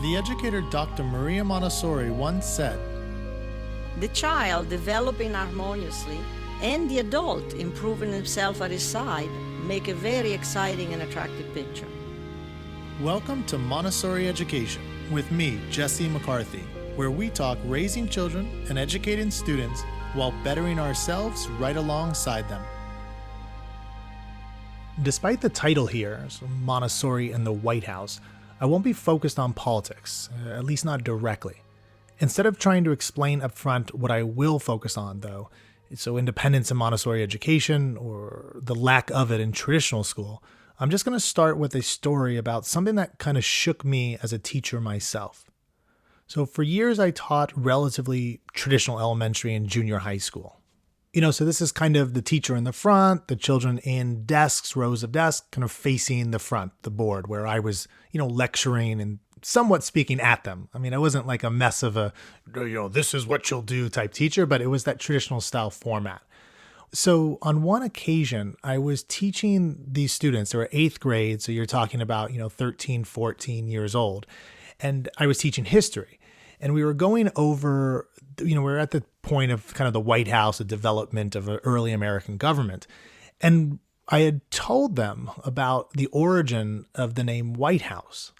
The educator Dr. Maria Montessori once said, "The child developing harmoniously and the adult improving himself at his side make a very exciting and attractive picture." Welcome to Montessori Education with me, Jesse McCarthy, where we talk raising children and educating students while bettering ourselves right alongside them. Despite the title here, Montessori and the White House, I won't be focused on politics, at least not directly. Instead of trying to explain up front what I will focus on, though, so independence in Montessori education or the lack of it in traditional school, I'm just going to start with a story about something that kind of shook me as a teacher myself. So for years, I taught relatively traditional elementary and junior high school. So this is kind of the teacher in the front, the children in desks, rows of desks, kind of facing the front, the board, where I was, lecturing and somewhat speaking at them. I mean, I wasn't like a mess of a, this is what you'll do type teacher, but it was that traditional style format. So on one occasion, I was teaching these students, they were 8th grade, so you're talking about, 13, 14 years old, and I was teaching history. And we were going over, we're at the point of kind of the White House, the development of an early American government. And I had told them about the origin of the name White House.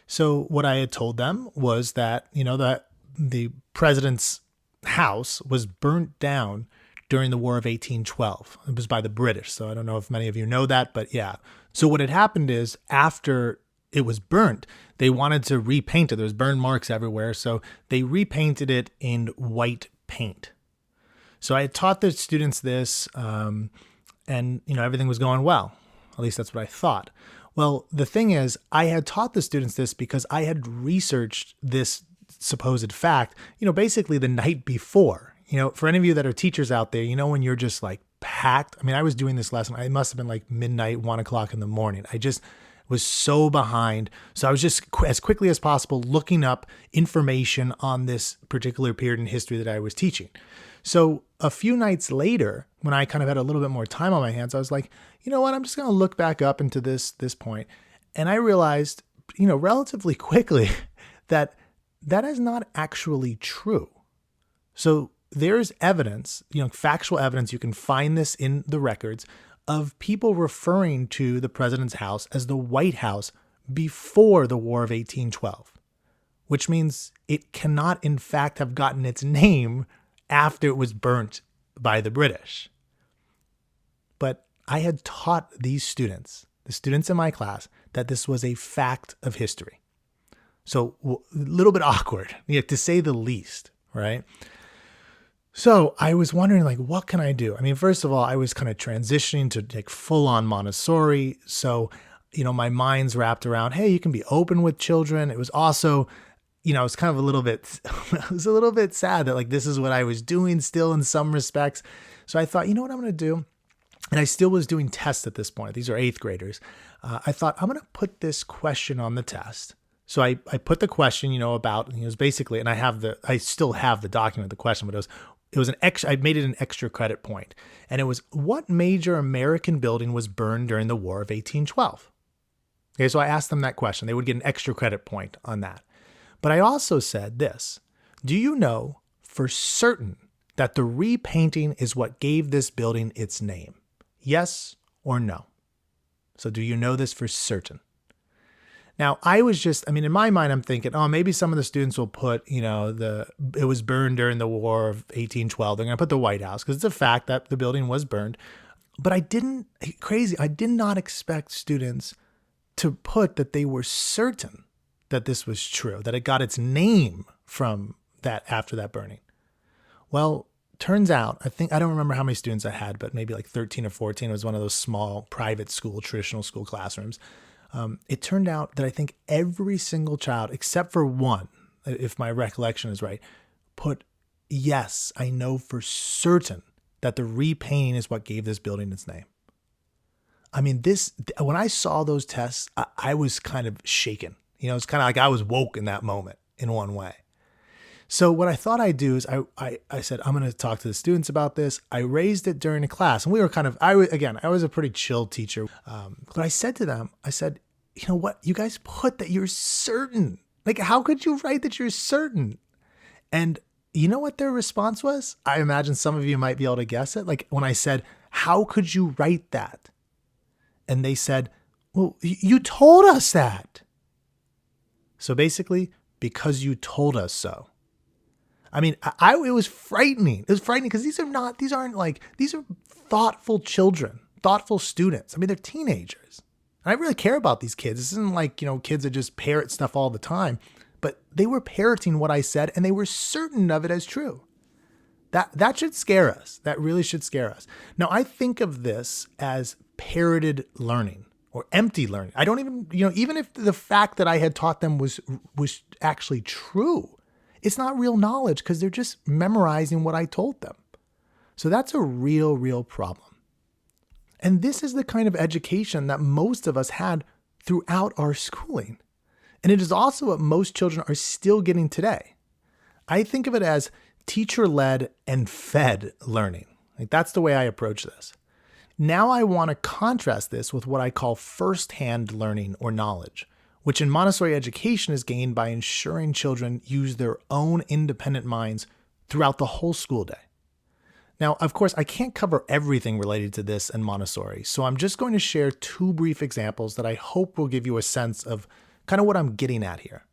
So what I had told them was that, that the president's house was burnt down during the War of 1812. It was by the British. So I don't know if many of you know that, but yeah. So what had happened is after it was burnt, they wanted to repaint it. There was burn marks everywhere. So they repainted it in white paint. So I had taught the students this, and everything was going well. At least that's what I thought. Well, the thing is, I had taught the students this because I had researched this supposed fact, basically the night before. For any of you that are teachers out there, when you're just like packed. I mean, I was doing this lesson. It must have been like midnight, 1 o'clock in the morning. I just was so behind. So I was just as quickly as possible looking up information on this particular period in history that I was teaching. So a few nights later, when I kind of had a little bit more time on my hands, I was like, you know what, I'm just going to look back up into this point. And I realized, relatively quickly that is not actually true. So there's evidence, factual evidence, you can find this in the records, of people referring to the president's house as the White House before the War of 1812, which means it cannot in fact have gotten its name after it was burnt by the British. But I had taught these students, the students in my class, that this was a fact of history. So a little bit awkward, to say the least, right? So I was wondering, what can I do? I mean, first of all, I was kind of transitioning to like full-on Montessori. So, my mind's wrapped around, hey, you can be open with children. It was also, it's kind of a little bit sad that this is what I was doing still in some respects. So I thought, you know what I'm going to do? And I still was doing tests at this point. These are 8th graders. I thought, I'm going to put this question on the test. So I put the question, about, it was basically, and I still have the document, the question, but it was an extra, I made it an extra credit point. And it was, what major American building was burned during the War of 1812? Okay, so I asked them that question. They would get an extra credit point on that. But I also said this, do you know for certain that the repainting is what gave this building its name? Yes or no? So do you know this for certain? Now, I was just, in my mind, I'm thinking, maybe some of the students will put, it was burned during the War of 1812. They're going to put the White House because it's a fact that the building was burned. But I did not expect students to put that they were certain that this was true, that it got its name from that after that burning. Well, turns out, I don't remember how many students I had, but maybe like 13 or 14. It was one of those small private school, traditional school classrooms. It turned out that I think every single child, except for one, if my recollection is right, put, yes, I know for certain that the repainting is what gave this building its name. When I saw those tests, I was kind of shaken. It's kind of like I was woke in that moment in one way. So what I thought I'd do is I said, I'm going to talk to the students about this. I raised it during the class, and we were I was a pretty chill teacher. But I said to them, you know what, you guys put that you're certain Like, how could you write that you're certain? And you know what their response was? I imagine some of you might be able to guess it. Like when I said, how could you write that? And they said, well, you told us that. So basically, because you told us so. I mean, it was frightening. It was frightening because these are thoughtful children, thoughtful students. I mean, they're teenagers. And I really care about these kids. This isn't like, kids that just parrot stuff all the time, but they were parroting what I said and they were certain of it as true. That should scare us. That really should scare us. Now, I think of this as parroted learning or empty learning. I don't even, even if the fact that I had taught them was actually true, it's not real knowledge because they're just memorizing what I told them. So that's a real problem. And this is the kind of education that most of us had throughout our schooling. And it is also what most children are still getting today. I think of it as teacher-led and fed learning. Like that's the way I approach this. Now I want to contrast this with what I call first-hand learning or knowledge, which in Montessori education is gained by ensuring children use their own independent minds throughout the whole school day. Now, of course, I can't cover everything related to this in Montessori, so I'm just going to share two brief examples that I hope will give you a sense of kind of what I'm getting at here.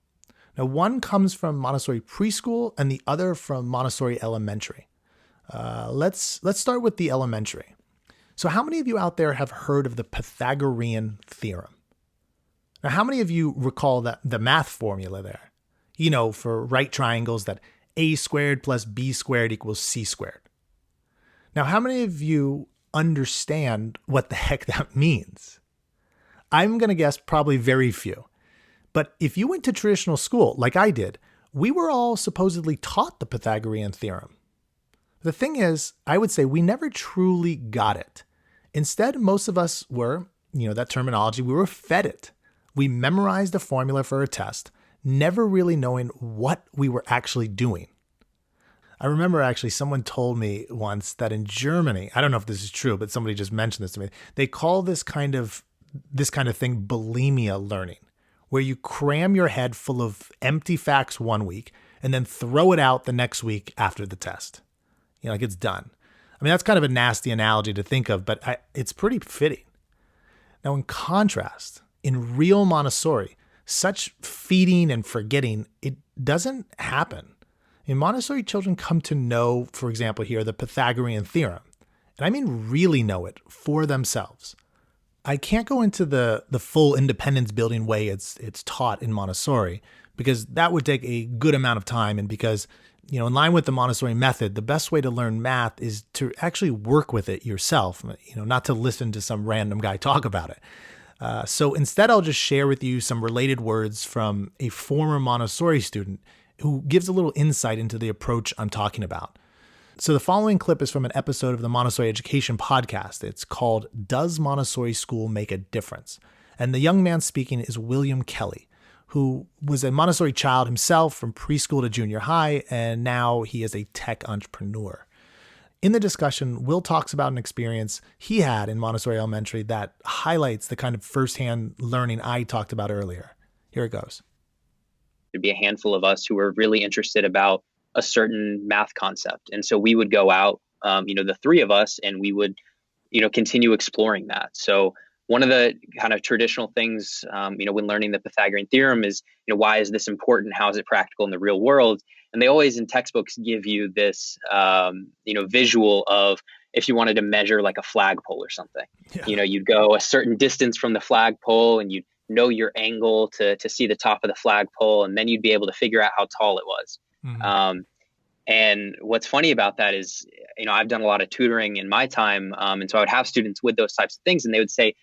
Now, one comes from Montessori Preschool and the other from Montessori Elementary. Let's start with the elementary. So how many of you out there have heard of the Pythagorean theorem? Now, how many of you recall the math formula there? For right triangles that a squared plus b squared equals c squared. Now, how many of you understand what the heck that means? I'm going to guess probably very few. But if you went to traditional school, like I did, we were all supposedly taught the Pythagorean theorem. The thing is, I would say we never truly got it. Instead, most of us were, that terminology, we were fed it. We memorized a formula for a test, never really knowing what we were actually doing. I remember actually someone told me once that in Germany, I don't know if this is true, but somebody just mentioned this to me. They call this kind of thing bulimia learning, where you cram your head full of empty facts one week and then throw it out the next week after the test. Like it's done. I mean, that's kind of a nasty analogy to think of, but it's pretty fitting. Now, in contrast, in real Montessori, such feeding and forgetting, it doesn't happen. In Montessori, children come to know, for example, here, the Pythagorean theorem. And I mean really know it for themselves. I can't go into the full independence building way it's taught in Montessori because that would take a good amount of time. And because, in line with the Montessori method, the best way to learn math is to actually work with it yourself, not to listen to some random guy talk about it. So instead, I'll just share with you some related words from a former Montessori student who gives a little insight into the approach I'm talking about. So the following clip is from an episode of the Montessori Education podcast. It's called Does Montessori School Make a Difference? And the young man speaking is William Kelly, who was a Montessori child himself from preschool to junior high, and now he is a tech entrepreneur. In the discussion, Will talks about an experience he had in Montessori Elementary that highlights the kind of firsthand learning I talked about earlier. Here it goes. There'd be a handful of us who were really interested about a certain math concept. And so we would go out, the three of us, and we would, continue exploring that. So one of the kind of traditional things, when learning the Pythagorean theorem is, why is this important? How is it practical in the real world? And they always in textbooks give you this, visual of if you wanted to measure like a flagpole or something. Yeah. You'd go a certain distance from the flagpole and you'd know your angle to see the top of the flagpole, and then you'd be able to figure out how tall it was. Mm-hmm. And what's funny about that is, I've done a lot of tutoring in my time. And so I would have students with those types of things, and they would say,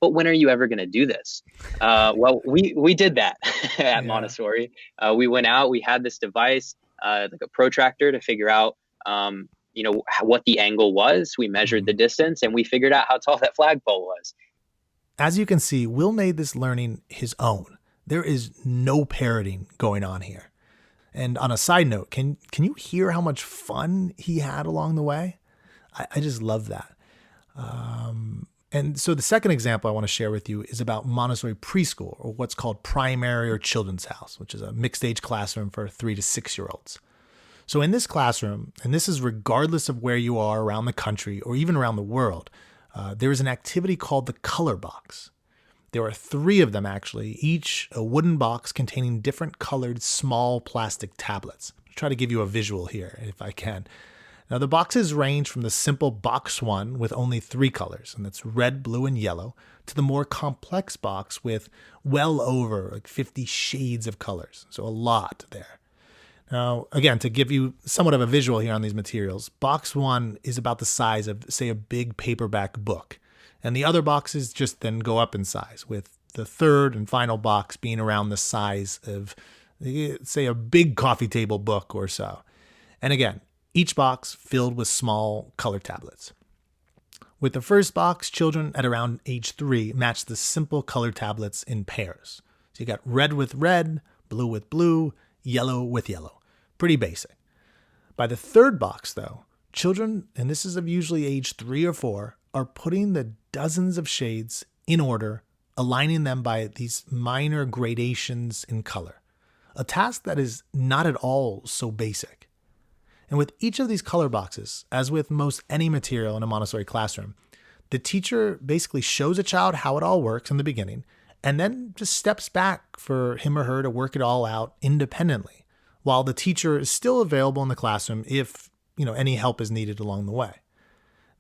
but when are you ever going to do this? Well, we did that at Montessori. We went out, we had this device, like a protractor to figure out, what the angle was. We measured the distance and we figured out how tall that flagpole was. As you can see, Will made this learning his own. There is no parroting going on here. And on a side note, can you hear how much fun he had along the way? I just love that. And so the second example I want to share with you is about Montessori Preschool, or what's called primary or children's house, which is a mixed age classroom for 3 to 6-year-olds. So in this classroom, and this is regardless of where you are around the country or even around the world, there is an activity called the color box. There are 3 of them actually, each a wooden box containing different colored small plastic tablets. I'll try to give you a visual here if I can. Now the boxes range from the simple box 1 with only 3 colors, and that's red, blue, and yellow, to the more complex box with well over 50 shades of colors. So a lot there. Now, again, to give you somewhat of a visual here on these materials, box 1 is about the size of, say, a big paperback book. And the other boxes just then go up in size, with the third and final box being around the size of, say, a big coffee table book or so. And again, each box filled with small color tablets. With the first box, children at around age 3 match the simple color tablets in pairs. So you got red with red, blue with blue, yellow with yellow. Pretty basic. By the third box, though, children, and this is of usually age 3 or 4, are putting the dozens of shades in order, aligning them by these minor gradations in color. A task that is not at all so basic. And with each of these color boxes, as with most any material in a Montessori classroom, the teacher basically shows a child how it all works in the beginning, and then just steps back for him or her to work it all out independently, while the teacher is still available in the classroom if, any help is needed along the way.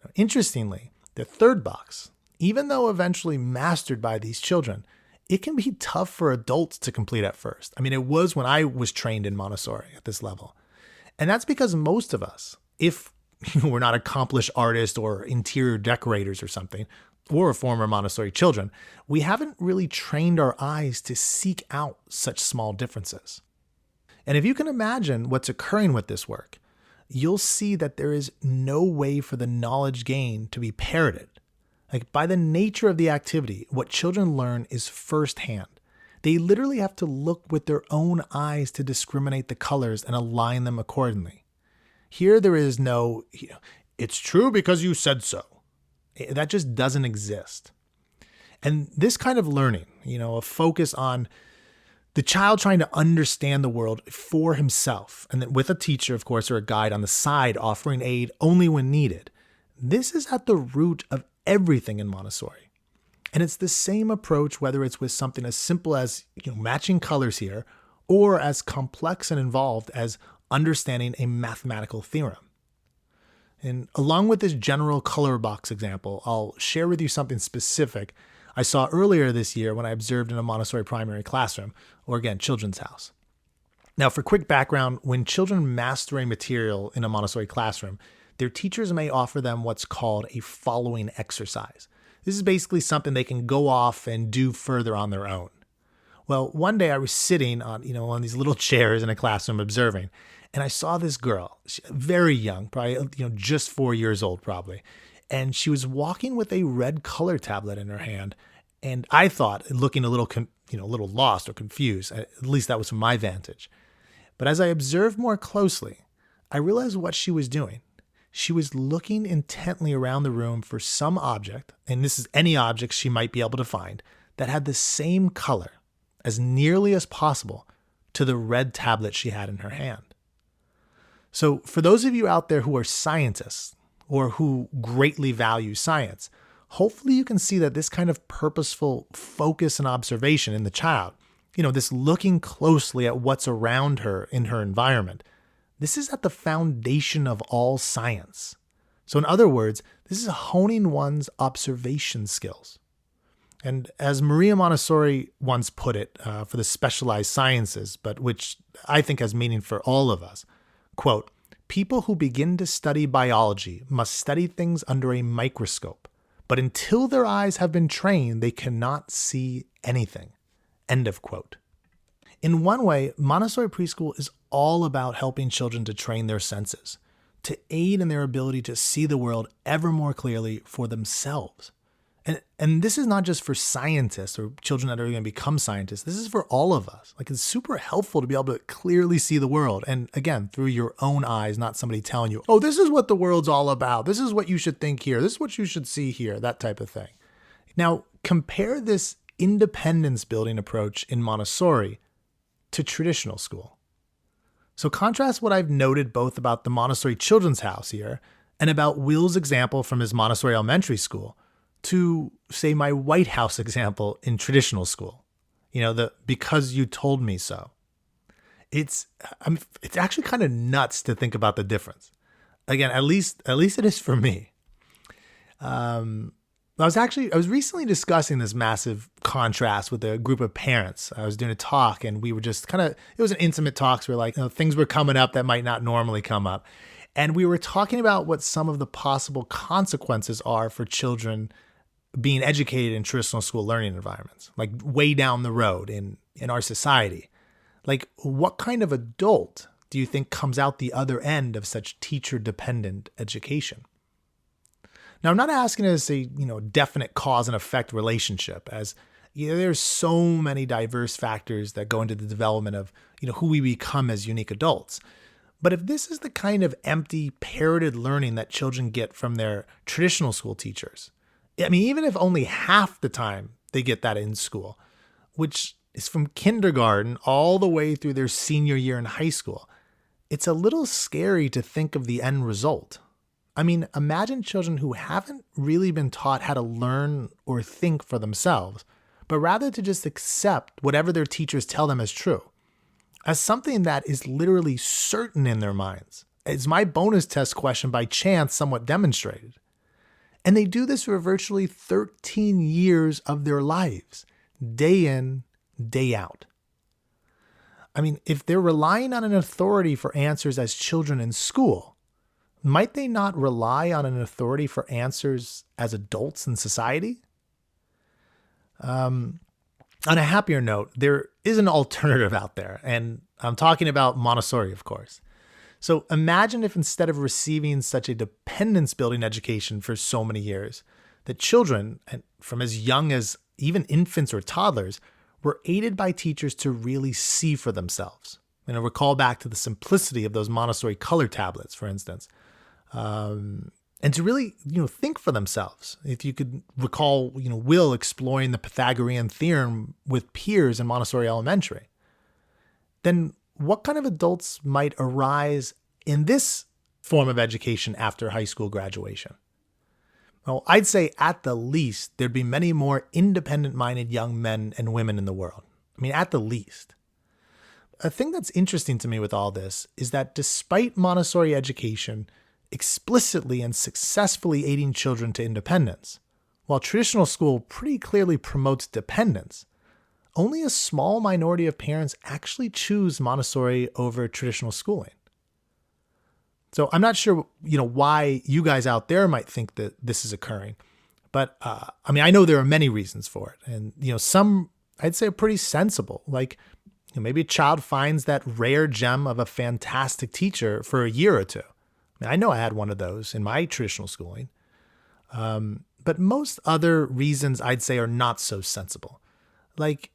Now, interestingly, the third box, even though eventually mastered by these children, it can be tough for adults to complete at first. I mean, it was when I was trained in Montessori at this level. And that's because most of us, if we're not accomplished artists or interior decorators or something, or former Montessori children, we haven't really trained our eyes to seek out such small differences. And if you can imagine what's occurring with this work, you'll see that there is no way for the knowledge gained to be parroted. Like, by the nature of the activity, what children learn is firsthand. They literally have to look with their own eyes to discriminate the colors and align them accordingly. Here there is no, it's true because you said so. That just doesn't exist. And this kind of learning, a focus on the child trying to understand the world for himself, and then with a teacher, of course, or a guide on the side offering aid only when needed. This is at the root of everything in Montessori. And it's the same approach whether it's with something as simple as matching colors here, or as complex and involved as understanding a mathematical theorem. And along with this general color box example, I'll share with you something specific I saw earlier this year when I observed in a Montessori primary classroom, or again, children's house. Now, for quick background, when children master a material in a Montessori classroom, their teachers may offer them what's called a following exercise. This is basically something they can go off and do further on their own. Well, one day I was sitting on these little chairs in a classroom observing, and I saw this girl, very young, probably just 4 years old probably, and she was walking with a red color tablet in her hand, and I thought, looking a little lost or confused. At least that was from my vantage. But as I observed more closely, I realized what she was doing. She was looking intently around the room for some object, and this is any object she might be able to find, that had the same color, as nearly as possible, to the red tablet she had in her hand. So for those of you out there who are scientists, or who greatly value science, hopefully you can see that this kind of purposeful focus and observation in the child, this looking closely at what's around her in her environment, this is at the foundation of all science. So in other words, this is honing one's observation skills. And as Maria Montessori once put it for the specialized sciences, but which I think has meaning for all of us, quote, "People who begin to study biology must study things under a microscope, but until their eyes have been trained, they cannot see anything." End of quote. In one way, Montessori Preschool is all about helping children to train their senses, to aid in their ability to see the world ever more clearly for themselves. And this is not just for scientists or children that are going to become scientists. This is for all of us. It's super helpful to be able to clearly see the world. And again, through your own eyes, not somebody telling you, oh, this is what the world's all about. This is what you should think here. This is what you should see here, that type of thing. Now, compare this independence building approach in Montessori to traditional school. So contrast what I've noted both about the Montessori Children's House here and about Will's example from his Montessori Elementary School to, say, my White House example in traditional school. The because you told me so. It's actually kind of nuts to think about the difference. Again, at least it is for me. I was recently discussing this massive contrast with a group of parents. I was doing a talk and we were just it was an intimate talk. So we're like, things were coming up that might not normally come up. And we were talking about what some of the possible consequences are for children being educated in traditional school learning environments, like way down the road in our society. Like, what kind of adult do you think comes out the other end of such teacher-dependent education? Now, I'm not asking it as a definite cause and effect relationship, as there's so many diverse factors that go into the development of who we become as unique adults. But if this is the kind of empty, parroted learning that children get from their traditional school teachers, even if only half the time they get that in school, which is from kindergarten all the way through their senior year in high school, it's a little scary to think of the end result. Imagine children who haven't really been taught how to learn or think for themselves, but rather to just accept whatever their teachers tell them as true, as something that is literally certain in their minds, as my bonus test question by chance somewhat demonstrated. And they do this for virtually 13 years of their lives, day in, day out. If they're relying on an authority for answers as children in school, might they not rely on an authority for answers as adults in society? On a happier note, there is an alternative out there, and I'm talking about Montessori, of course. So imagine if instead of receiving such a dependence-building education for so many years, that children, and from as young as even infants or toddlers, were aided by teachers to really see for themselves. Recall back to the simplicity of those Montessori color tablets, for instance. And to really, think for themselves. If you could recall, Will exploring the Pythagorean theorem with peers in Montessori Elementary, then what kind of adults might arise in this form of education after high school graduation? Well, I'd say at the least, there'd be many more independent-minded young men and women in the world. At the least. A thing that's interesting to me with all this is that despite Montessori education explicitly and successfully aiding children to independence, while traditional school pretty clearly promotes dependence, only a small minority of parents actually choose Montessori over traditional schooling. So I'm not sure, why you guys out there might think that this is occurring, but I know there are many reasons for it, and some I'd say are pretty sensible. Like maybe a child finds that rare gem of a fantastic teacher for a year or two. I know I had one of those in my traditional schooling, but most other reasons I'd say are not so sensible. Like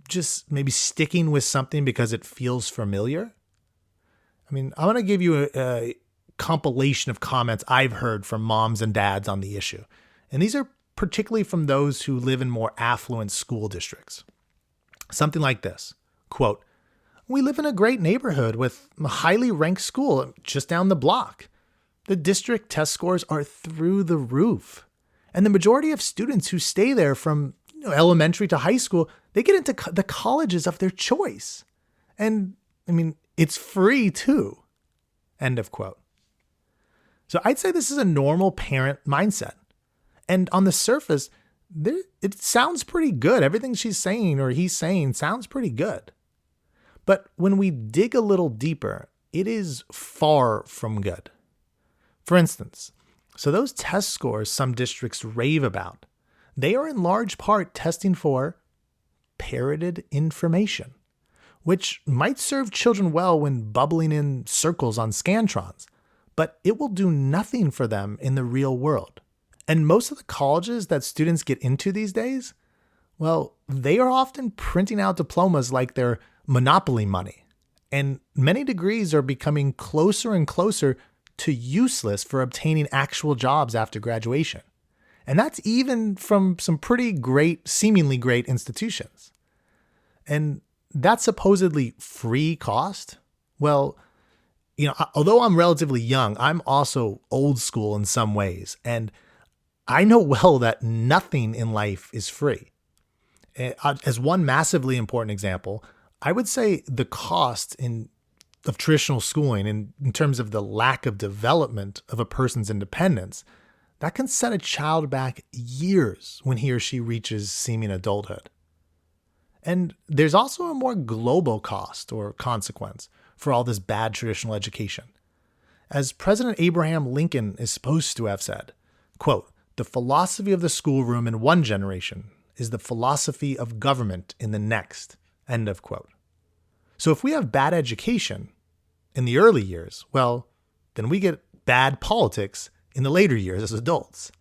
just maybe sticking with something because it feels familiar. I'm going to give you a compilation of comments I've heard from moms and dads on the issue. And these are particularly from those who live in more affluent school districts. Something like this, quote, "We live in a great neighborhood with a highly ranked school just down the block. The district test scores are through the roof. And the majority of students who stay there from elementary to high school, they get into the colleges of their choice. And it's free too." End of quote. So I'd say this is a normal parent mindset. And on the surface, it sounds pretty good. Everything she's saying or he's saying sounds pretty good. But when we dig a little deeper, it is far from good. For instance, so those test scores some districts rave about, they are in large part testing for parroted information, which might serve children well when bubbling in circles on Scantrons, but it will do nothing for them in the real world. And most of the colleges that students get into these days, well, they are often printing out diplomas like they're monopoly money. And many degrees are becoming closer and closer to useless for obtaining actual jobs after graduation. And that's even from some pretty great, seemingly great institutions. And that supposedly free cost, well, although I'm relatively young, I'm also old school in some ways. And I know well that nothing in life is free. As one massively important example, I would say the cost of traditional schooling in terms of the lack of development of a person's independence, that can set a child back years when he or she reaches seeming adulthood. And there's also a more global cost or consequence for all this bad traditional education. As President Abraham Lincoln is supposed to have said, quote, "The philosophy of the schoolroom in one generation is the philosophy of government in the next," end of quote. So if we have bad education in the early years, well, then we get bad politics in the later years as adults.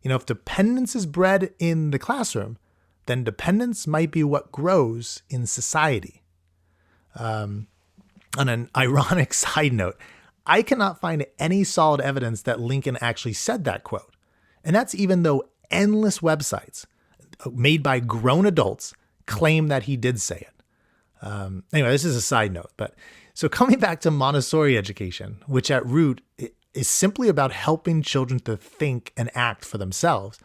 If dependence is bred in the classroom, then dependence might be what grows in society. On an ironic side note, I cannot find any solid evidence that Lincoln actually said that quote. And that's even though endless websites made by grown adults claim that he did say it. Anyway, this is a side note. But so coming back to Montessori education, which at root is simply about helping children to think and act for themselves,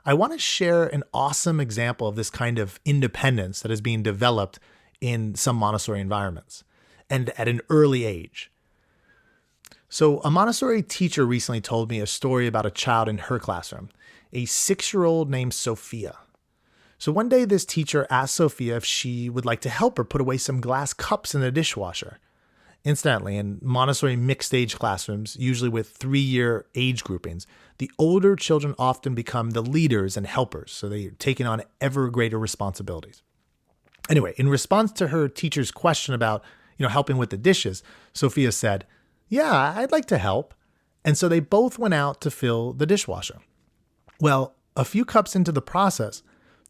I want to share an awesome example of this kind of independence that is being developed in some Montessori environments, and at an early age. So a Montessori teacher recently told me a story about a child in her classroom, a 6-year-old named Sophia. So one day this teacher asked Sophia if she would like to help her put away some glass cups in the dishwasher. Incidentally, in Montessori mixed age classrooms, usually with 3-year age groupings, the older children often become the leaders and helpers, so they're taking on ever greater responsibilities. Anyway, in response to her teacher's question about, helping with the dishes, Sophia said, "Yeah, I'd like to help." And so they both went out to fill the dishwasher. Well, a few cups into the process,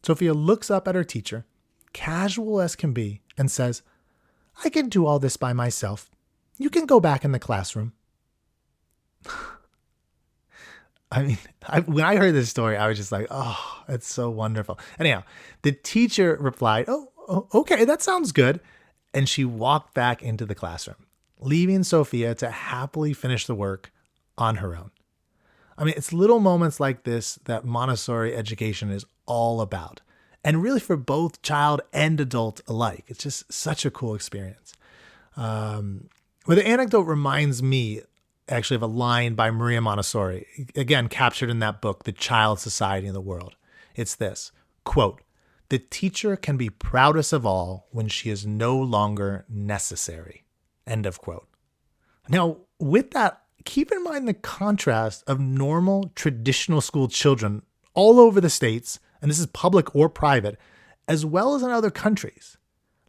Sophia looks up at her teacher, casual as can be, and says, "I can do all this by myself. You can go back in the classroom." When I heard this story, I was just like, oh, it's so wonderful. Anyhow, the teacher replied, oh, okay, that sounds good. And she walked back into the classroom, leaving Sophia to happily finish the work on her own. It's little moments like this that Montessori education is all about. And really for both child and adult alike. It's just such a cool experience. The anecdote reminds me actually of a line by Maria Montessori, again, captured in that book, The Child Society and the World. It's this, quote, "The teacher can be proudest of all when she is no longer necessary," end of quote. Now, with that, keep in mind the contrast of normal traditional school children all over the States, and this is public or private, as well as in other countries,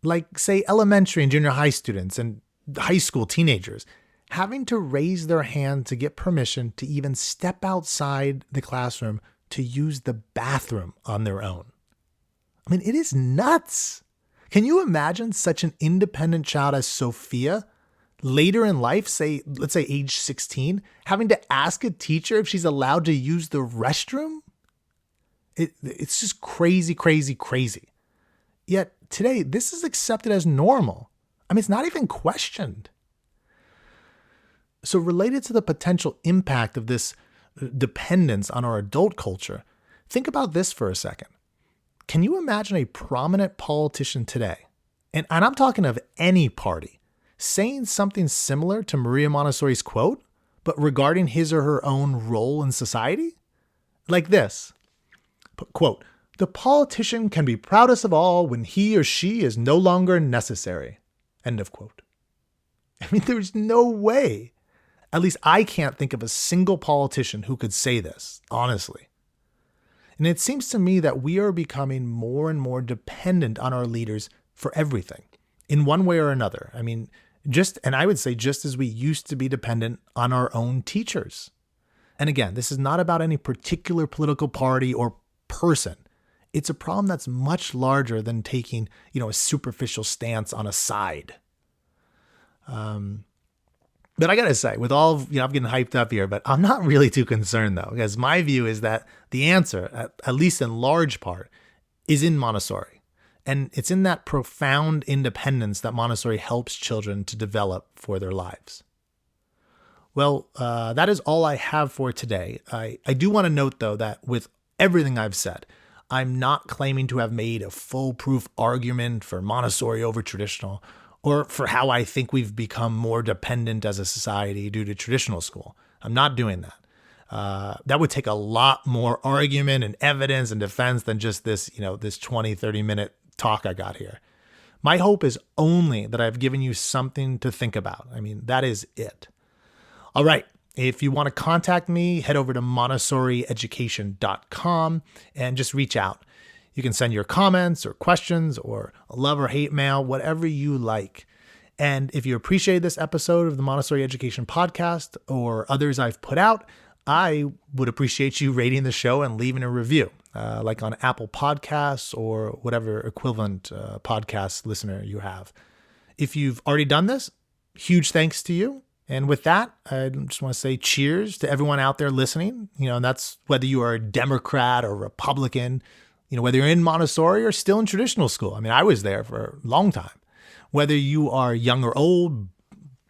like, say, elementary and junior high students and high school teenagers, having to raise their hand to get permission to even step outside the classroom to use the bathroom on their own. It is nuts. Can you imagine such an independent child as Sophia later in life, let's say age 16, having to ask a teacher if she's allowed to use the restroom? It's just crazy, crazy, crazy. Yet today, this is accepted as normal. It's not even questioned. So related to the potential impact of this dependence on our adult culture, think about this for a second. Can you imagine a prominent politician today, and I'm talking of any party, saying something similar to Maria Montessori's quote, but regarding his or her own role in society? Like this, quote, "The politician can be proudest of all when he or she is no longer necessary," end of quote. There's no way. At least I can't think of a single politician who could say this, honestly. And it seems to me that we are becoming more and more dependent on our leaders for everything, in one way or another. And I would say just as we used to be dependent on our own teachers. And again, this is not about any particular political party or person. It's a problem that's much larger than taking, a superficial stance on a side. But I gotta say, with all of, I'm getting hyped up here, but I'm not really too concerned though, because my view is that the answer, at least in large part, is in Montessori. And it's in that profound independence that Montessori helps children to develop for their lives. Well, that is all I have for today. I do want to note, though, that with everything I've said, I'm not claiming to have made a foolproof argument for Montessori over traditional, or for how I think we've become more dependent as a society due to traditional school. I'm not doing that. That would take a lot more argument and evidence and defense than just this, this 20, 30-minute talk I got here. My hope is only that I've given you something to think about. I mean, that is it. All right. If you want to contact me, head over to montessorieducation.com and just reach out. You can send your comments or questions or love or hate mail, whatever you like. And if you appreciate this episode of the Montessori Education Podcast or others I've put out, I would appreciate you rating the show and leaving a review, like on Apple Podcasts or whatever equivalent podcast listener you have. If you've already done this, huge thanks to you. And with that, I just want to say cheers to everyone out there listening. And that's whether you are a Democrat or Republican, whether you're in Montessori or still in traditional school. I mean, I was there for a long time. Whether you are young or old,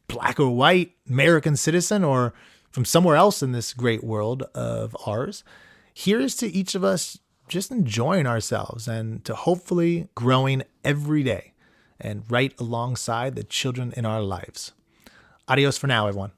black or white, American citizen, or from somewhere else in this great world of ours, here's to each of us just enjoying ourselves and to hopefully growing every day and right alongside the children in our lives. Adios for now, everyone.